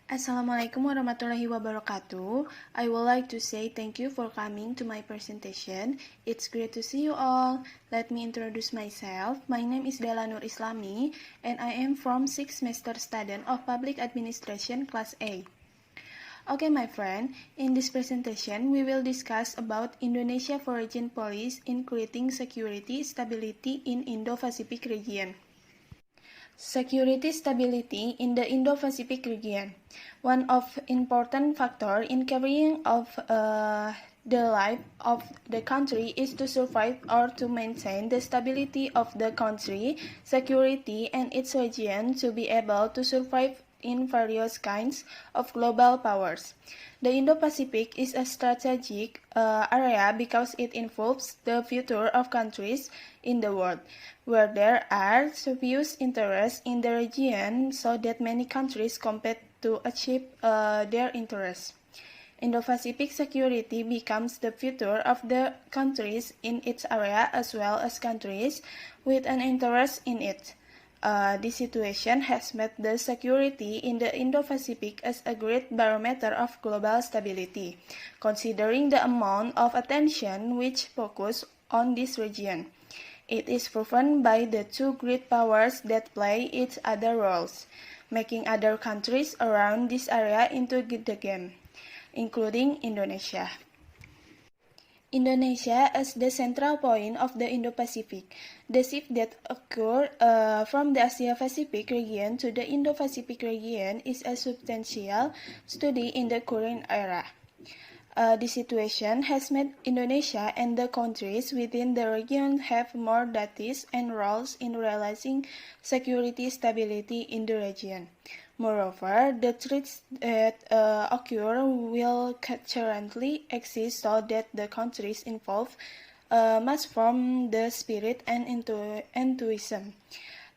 Assalamualaikum warahmatullahi wabarakatuh. I would like to say thank you for coming to my presentation. It's great to see you all. Let me introduce myself. My name is Dela Nur Islami, and I am from 6th semester student of Public Administration Class A. Okay, my friend, in this presentation, we will discuss about Indonesia foreign policy in creating security stability in Indo-Pacific region. Security stability in the Indo-Pacific region. One of important factor in carrying of the life of the country is to survive or to maintain the stability of the country, security, and its region to be able to survive in various kinds of global powers. The Indo-Pacific is a strategic area because it involves the future of countries in the world, where there are serious interests in the region so that many countries compete to achieve their interests. Indo-Pacific security becomes the future of the countries in its area as well as countries with an interest in it. This situation has made the security in the Indo-Pacific as a great barometer of global stability, considering the amount of attention which focus on this region. It is proven by the two great powers that play each other roles, making other countries around this area into the game, including Indonesia. Indonesia as the central point of the Indo-Pacific. The shift that occurred from the Asia-Pacific region to the Indo-Pacific region is a substantial study in the current era. This situation has made Indonesia and the countries within the region have more duties and roles in realizing security stability in the region. Moreover, the threats that occur will currently exist so that the countries involved must form the spirit and enthusiasm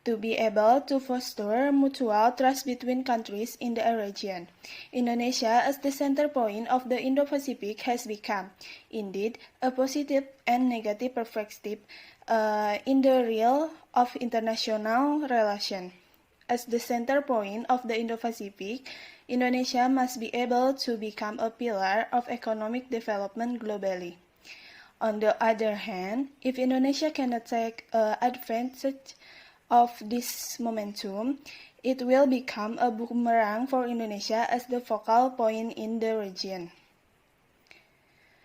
to be able to foster mutual trust between countries in the region. Indonesia as the center point of the Indo-Pacific has become, indeed, a positive and negative perspective in the realm of international relations. As the center point of the Indo-Pacific, Indonesia must be able to become a pillar of economic development globally. On the other hand, if Indonesia cannot take advantage of this momentum, it will become a boomerang for Indonesia as the focal point in the region.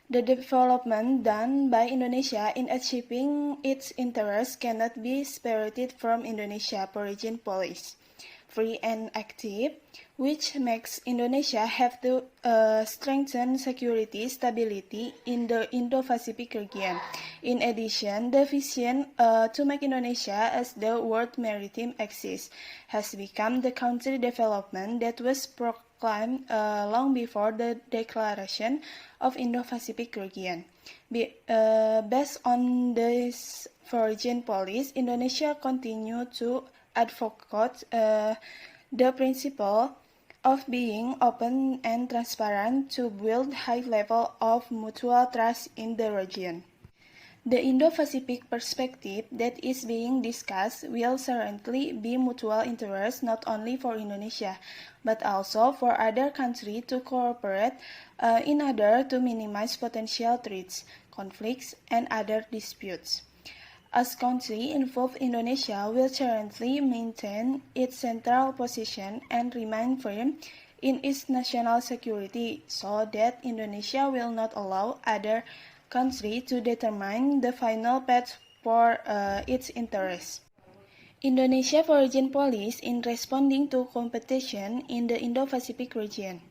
The development done by Indonesia in achieving its interests cannot be separated from Indonesia foreign policy, free and active, which makes Indonesia have to strengthen security stability in the Indo-Pacific region. In addition, the vision to make Indonesia as the world maritime axis has become the country development that was proclaimed long before the declaration of Indo-Pacific region. Based on this foreign policy, Indonesia continued to advocate the principle of being open and transparent to build high level of mutual trust in the region. The Indo-Pacific perspective that is being discussed will certainly be mutual interest not only for Indonesia, but also for other countries to cooperate in order to minimize potential threats, conflicts, and other disputes. As country involved, Indonesia will currently maintain its central position and remain firm in its national security so that Indonesia will not allow other countries to determine the final path for its interests. Indonesia foreign policy in responding to competition in the Indo-Pacific region.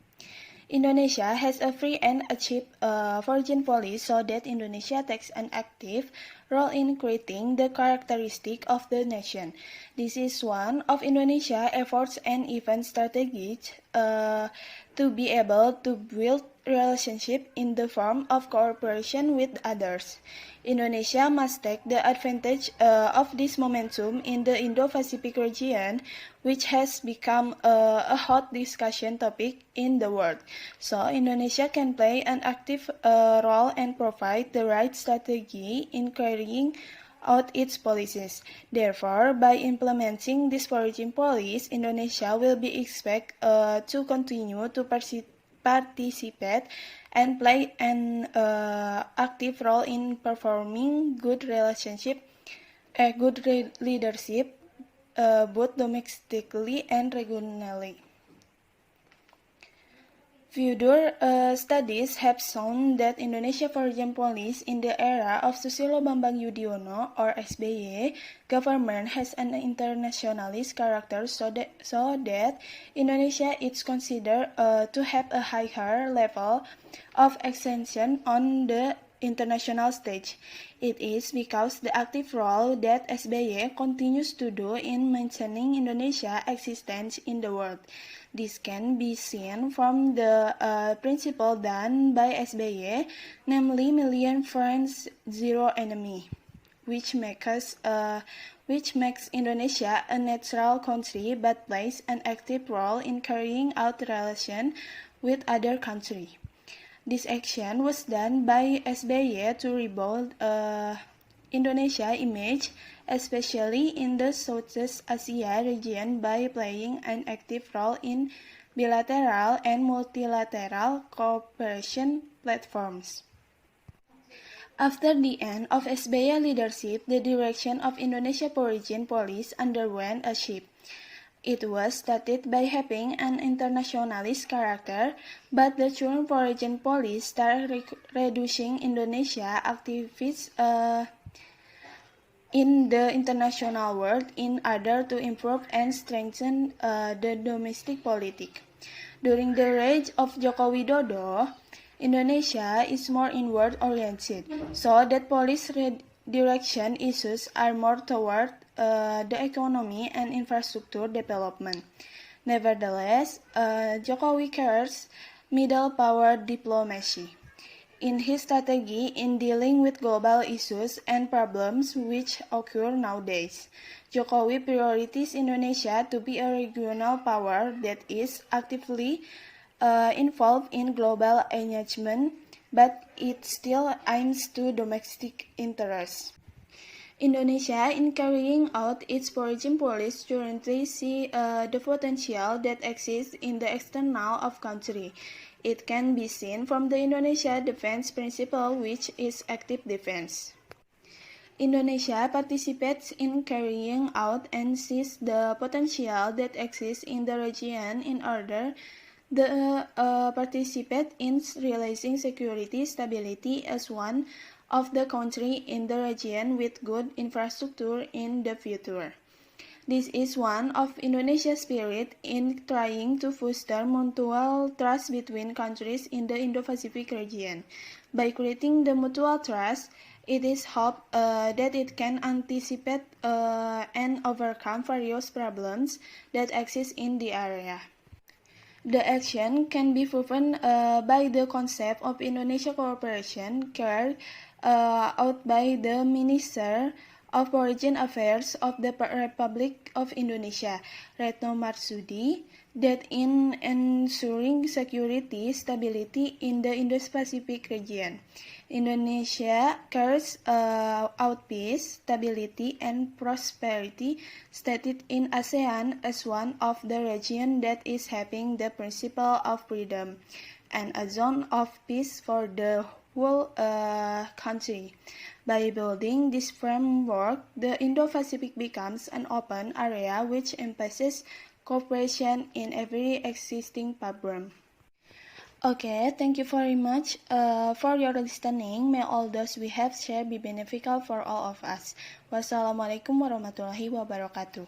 Indonesia has a free and achieved foreign policy so that Indonesia takes an active role in creating the characteristic of the nation. This is one of Indonesia's efforts and even strategies to be able to build relationship in the form of cooperation with others. Indonesia must take the advantage of this momentum in the Indo-Pacific region, which has become a hot discussion topic in the world. So Indonesia can play an active role and provide the right strategy in carrying out its policies. Therefore, by implementing this foreign policy, Indonesia will be expected to continue to participate and play an active role in performing good leadership, both domestically and regionally. Further studies have shown that Indonesia foreign policy in the era of Susilo Bambang Yudhoyono or SBY government has an internationalist character so that Indonesia is considered to have a higher level of extension on the international stage. It is because the active role that SBY continues to do in maintaining Indonesia's existence in the world. This can be seen from the principle done by SBY, namely Million Friends, Zero Enemy, which makes Indonesia a neutral country but plays an active role in carrying out relations with other countries. This action was done by SBY to rebuild Indonesia's image, especially in the Southeast Asia region, by playing an active role in bilateral and multilateral cooperation platforms. After the end of SBY leadership, the direction of Indonesia foreign policy underwent a shift. It was started by having an internationalist character, but the current foreign policy started reducing Indonesia activities in the international world in order to improve and strengthen the domestic politics. During the reign of Joko Widodo, Indonesia is more inward-oriented, so that policy direction issues are more toward the economy and infrastructure development. Nevertheless, Jokowi cares middle power diplomacy. In his strategy in dealing with global issues and problems which occur nowadays, Jokowi prioritizes Indonesia to be a regional power that is actively involved in global engagement, but it still aims to domestic interests. Indonesia, in carrying out its foreign policy, currently sees the potential that exists in the external of country. It can be seen from the Indonesia Defense Principle, which is active defense. Indonesia participates in carrying out and sees the potential that exists in the region in order to participate in realizing security stability as one of the countries in the region with good infrastructure in the future. This is one of Indonesia's spirit in trying to foster mutual trust between countries in the Indo-Pacific region. By creating the mutual trust, it is hoped that it can anticipate and overcome various problems that exist in the area. The action can be proven by the concept of Indonesia cooperation carried out by the Minister of Foreign Affairs of the Republic of Indonesia, Retno Marsudi, that in ensuring security stability in the Indo-Pacific region, Indonesia carries out peace, stability, and prosperity, stated in ASEAN as one of the regions that is having the principle of freedom and a zone of peace for the whole country. By building this framework, the Indo-Pacific becomes an open area which emphasizes cooperation in every existing problem. Okay, thank you very much for your listening. May all those we have shared be beneficial for all of us. Wassalamualaikum warahmatullahi wabarakatuh.